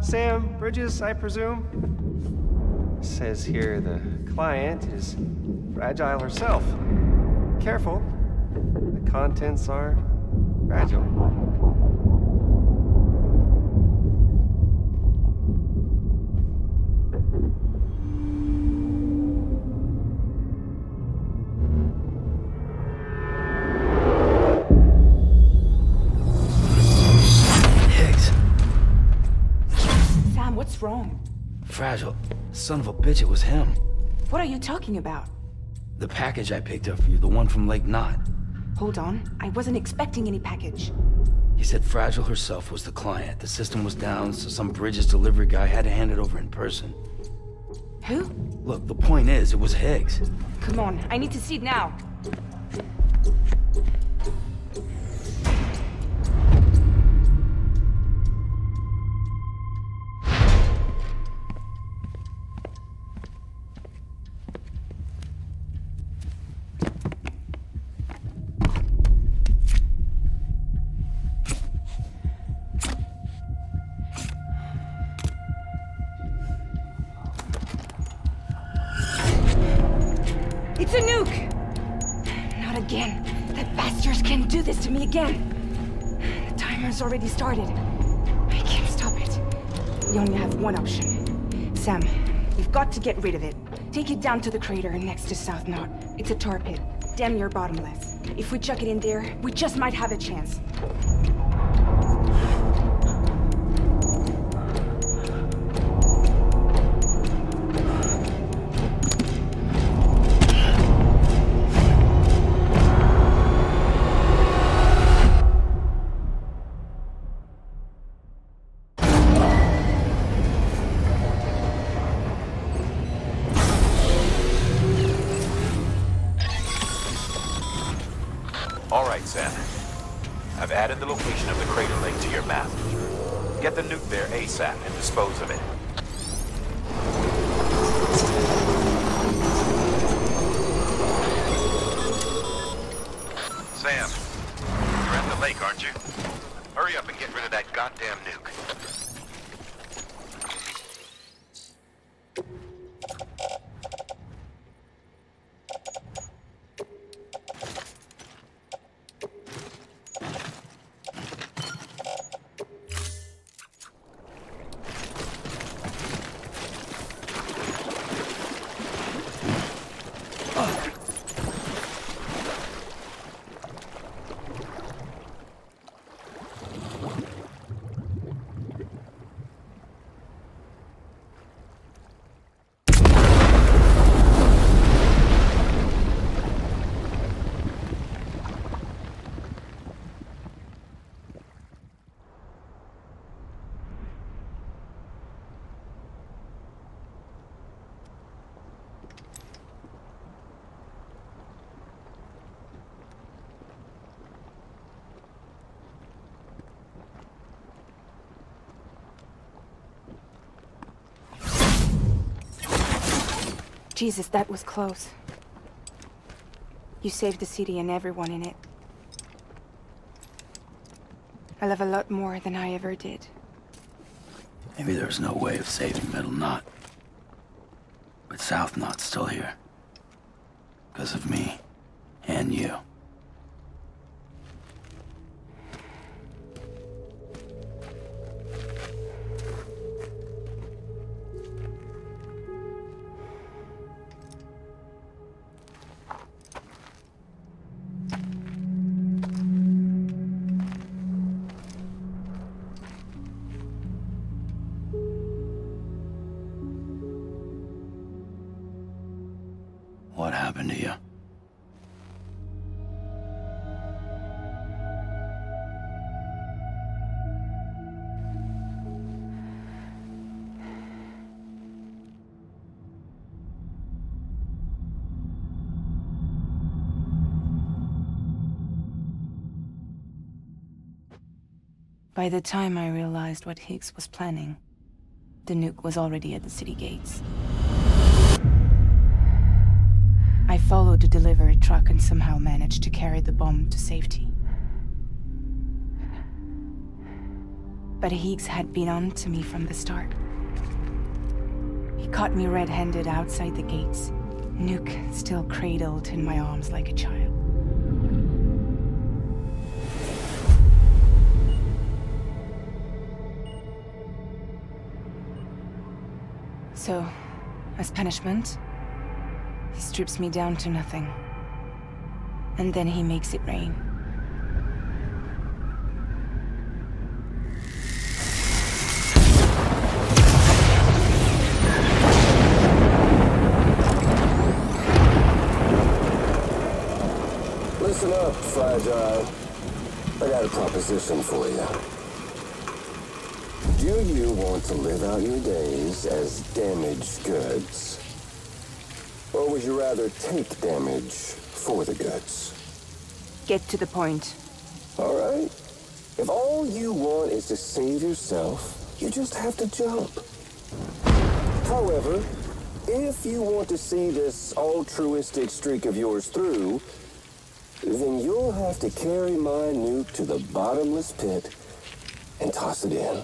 Sam, Bridges, I presume? Says here the client is Fragile herself. Careful. The contents are fragile. Wrong? Fragile. Son of a bitch, it was him. What are you talking about? The package I picked up for you, the one from Lake Knot. Hold on, I wasn't expecting any package. He said Fragile herself was the client. The system was down, so some Bridges delivery guy had to hand it over in person. Who? Look, the point is, it was Higgs. Come on, I need to see it now. It's a nuke! Not again. The bastards can't do this to me again. The timer's already started. I can't stop it. We only have one option. Sam, we've got to get rid of it. Take it down to the crater next to South Knot. It's a tar pit. Damn near bottomless. If we chuck it in there, we just might have a chance. Sam. I've added the location of the crater lake to your map. Get the nuke there ASAP and dispose of it. Sam, you're at the lake, aren't you? Hurry up and get rid of that goddamn nuke. Jesus, that was close. You saved the city and everyone in it. I love a lot more than I ever did. Maybe there's no way of saving Middle Knot. But South Knot's still here. Because of me. And you. What happened to you? By the time I realized what Higgs was planning, the nuke was already at the city gates. I followed the delivery truck and somehow managed to carry the bomb to safety. But Higgs had been on to me from the start. He caught me red-handed outside the gates, nuke still cradled in my arms like a child. So, as punishment, he strips me down to nothing. And then he makes it rain. Listen up, Fragile. I got a proposition for you. Do you want to live out your days as damaged goods? Or would you rather take damage for the goods? Get to the point. All right. If all you want is to save yourself, you just have to jump. However, if you want to see this altruistic streak of yours through, then you'll have to carry my nuke to the bottomless pit and toss it in.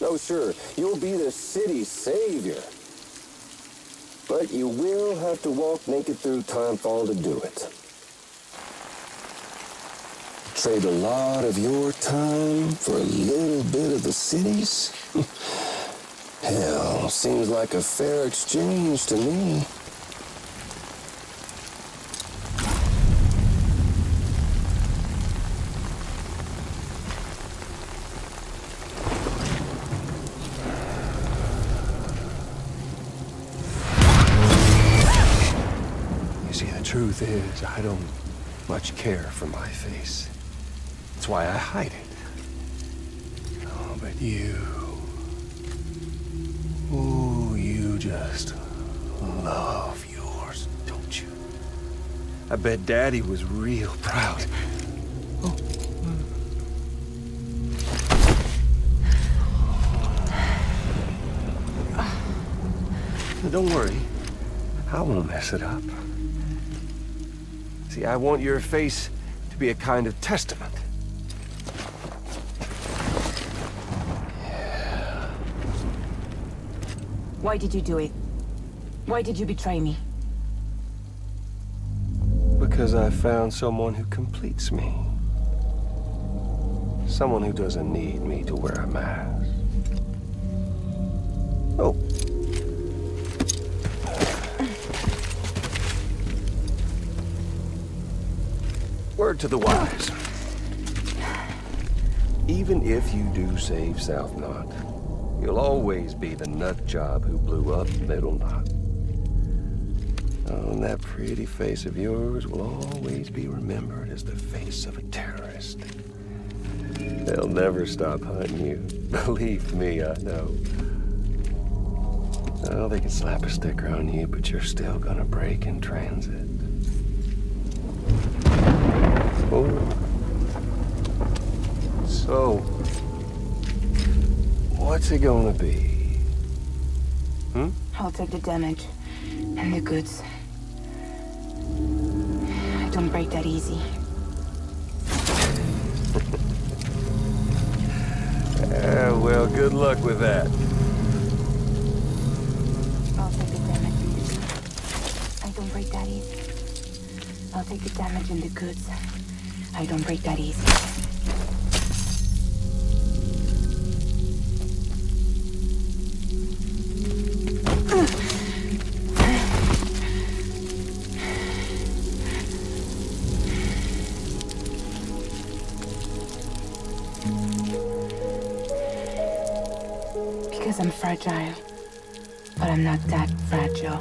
Oh, sure, you'll be the city's savior. But you will have to walk naked through Timefall to do it. Trade a lot of your time for a little bit of the city's? Hell, seems like a fair exchange to me. Truth is, I don't much care for my face. That's why I hide it. Oh, but you... Ooh, you just love yours, don't you? I bet Daddy was real proud. Oh. Don't worry. I won't mess it up. See, I want your face to be a kind of testament. Why did you do it? Why did you betray me? Because I found someone who completes me. Someone who doesn't need me to wear a mask. Oh. Word to the wise. Even if you do save South Knot, you'll always be the nut job who blew up Middle Knot. Oh, and that pretty face of yours will always be remembered as the face of a terrorist. They'll never stop hunting you. Believe me, I know. Oh, they can slap a sticker on you, but you're still gonna break in transit. Oh. So, what's it gonna be? Hmm? I'll take the damage and the goods. I don't break that easy. Well, good luck with that. I'll take the damage. I don't break that easy. I'll take the damage and the goods. I don't break that easy. Because I'm fragile, but I'm not that fragile.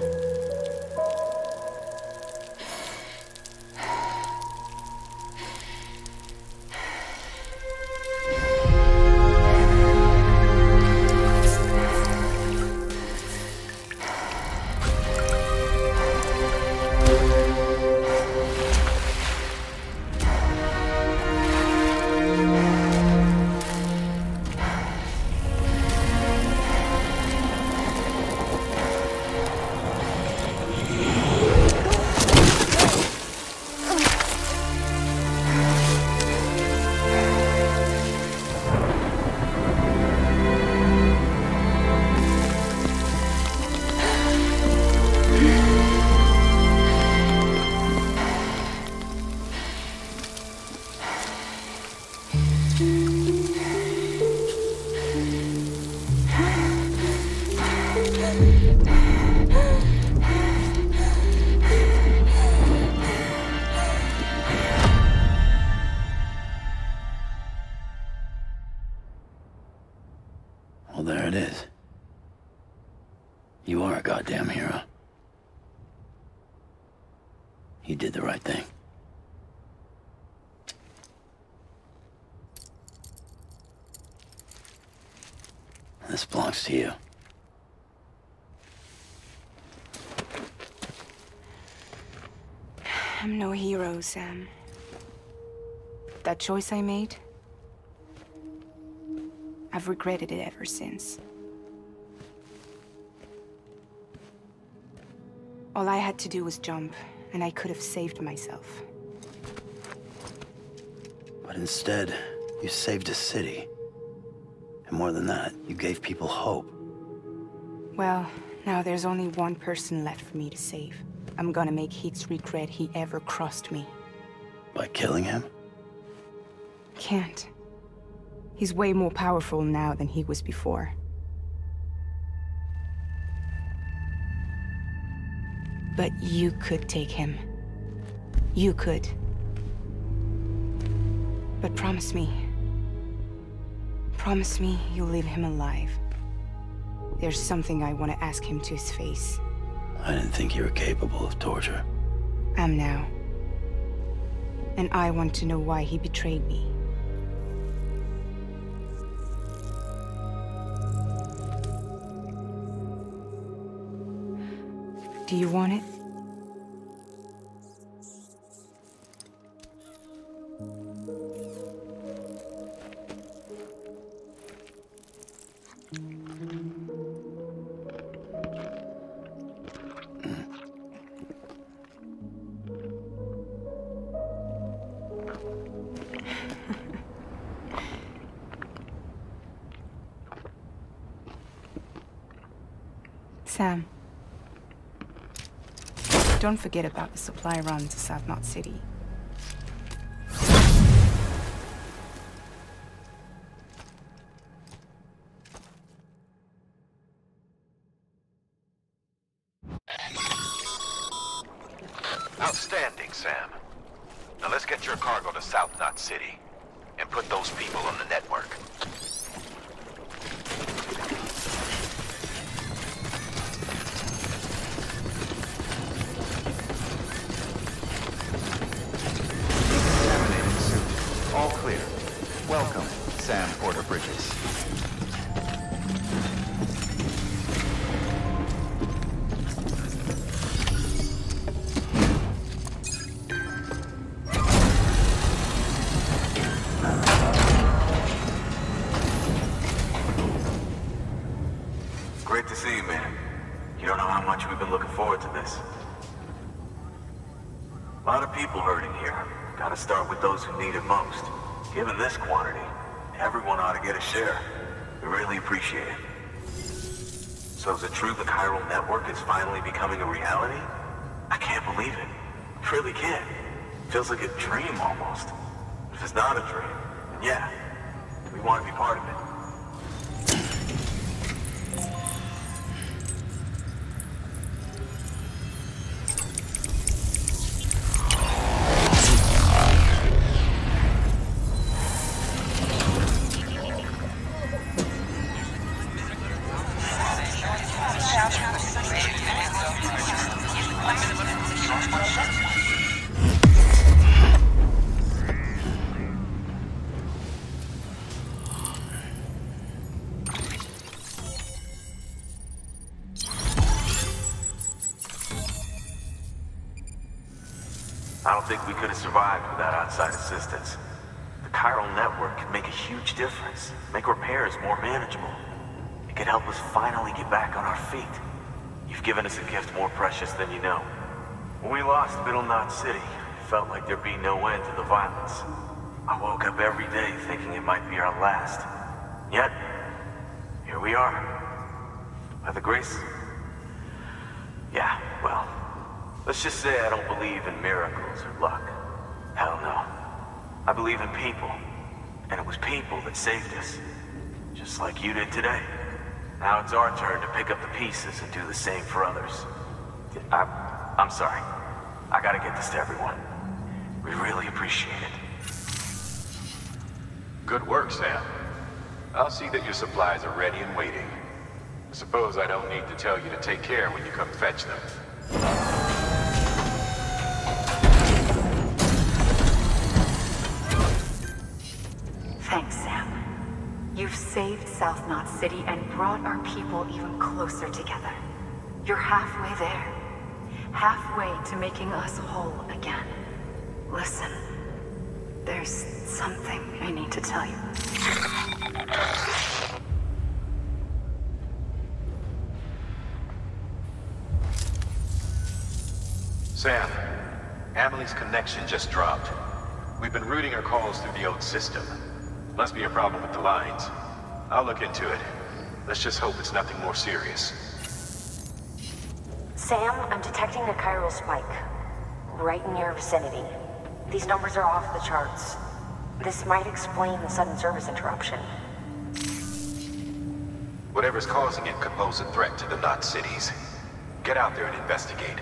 Well, there it is. You are a goddamn hero. You did the right thing. This belongs to you. I'm no hero, Sam. That choice I made, I've regretted it ever since. All I had to do was jump, and I could have saved myself. But instead, you saved a city. And more than that, you gave people hope. Well, now there's only one person left for me to save. I'm gonna make Heats regret he ever crossed me. By killing him? Can't. He's way more powerful now than he was before. But you could take him. You could. But promise me. Promise me you'll leave him alive. There's something I want to ask him to his face. I didn't think you were capable of torture. Am now. And I want to know why he betrayed me. Do you want it? Sam. Don't forget about the supply run to South Knot City. Outstanding, Sam. Now let's get your cargo to South Knot City and put those people on the network. Examining suit. All clear. Welcome, Sam Porter Bridges. Great to see you, man. You don't know how much we've been looking forward to this. A lot of people hurting here. Gotta start with those who need it most. Given this quantity, everyone ought to get a share. We really appreciate it. So is it true the chiral network is finally becoming a reality? I can't believe it. I really can't. Feels like a dream almost. If it's not a dream, then yeah, we want to be part of it. I don't think we could have survived without outside assistance. The chiral network could make a huge difference, make repairs more manageable. It could help us finally get back on our feet. You've given us a gift more precious than you know. When we lost Middle Knot City, it felt like there'd be no end to the violence. I woke up every day thinking it might be our last. Yet, here we are. By the grace... Yeah, well... Let's just say I don't believe in miracles or luck. Hell no. I believe in people. And it was people that saved us. Just like you did today. Now it's our turn to pick up the pieces and do the same for others. I'm sorry. I gotta get this to everyone. We really appreciate it. Good work, Sam. I'll see that your supplies are ready and waiting. I suppose I don't need to tell you to take care when you come fetch them. Thanks, Sam. You've saved South Knot City and brought our people even closer together. You're halfway there. Halfway to making us whole again. Listen, there's something I need to tell you. Sam, Amelie's connection just dropped. We've been routing her calls through the old system. Must be a problem with the lines. I'll look into it. Let's just hope it's nothing more serious. Sam, I'm detecting a chiral spike. Right in your vicinity. These numbers are off the charts. This might explain the sudden service interruption. Whatever's causing it could pose a threat to the Knot cities. Get out there and investigate.